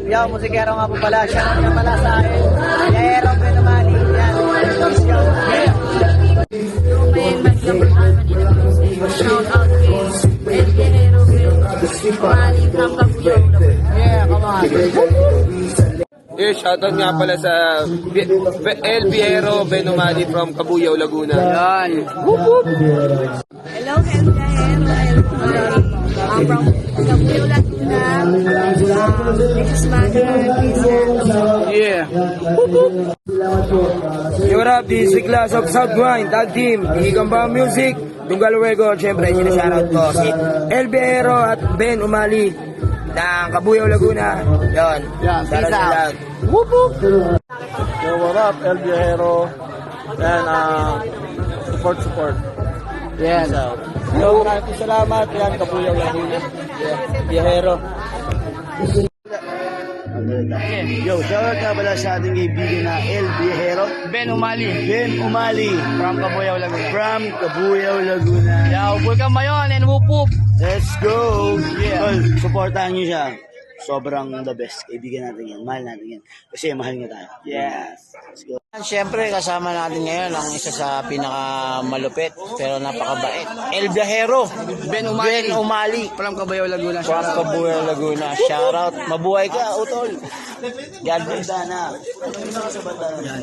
Yo, musikero nga po pala. Shout out nga pala sa akin. Yero, Benamani. Yan. Shout out kay El Guerrero Benumali from Cabuyao. Yeah, come on. Shoutout nga pala sa El Viero Benumali from Cabuyao, Laguna. Yan. Hello, El Guerrero Benumali. I'm from Cabuyao, Laguna. This is Mother Christian. Yeah. What up, this is Class of South Grind, Tag Team, Igamba Music, Dungal Luego, syempre sinashoutout ko si El Viero at Ben Umali ng Cabuyao, Laguna. Yon. Yeah, Para peace sa out. lahat. Whoop whoop. Yo, what up, El Viajero? And support. Yan. Yo, maraming salamat. Yan, Cabuyao Laguna. Yeah, Viajero. Yo, shoutout nga pala sa ating kaibigan na El Viajero. Ben Umali. Ben Umali. From Cabuyao, Laguna. From Cabuyao, Laguna. Yo, welcome mayon and whoop whoop. Let's go! Yeah. Tol, supportahan nyo siya. Sobrang the best. Kaibigan natin yan. Mahal natin yan. Kasi mahal nga tayo. Yes. Let's go. Siyempre, kasama natin ngayon ang isa sa pinakamalupit pero napakabait. El Viajero. Ben Umali. From Cabuyao, Laguna. From Cabuyao, Laguna. Shoutout. Mabuhay ka, utol. God bless. Banda na. Sa banda na.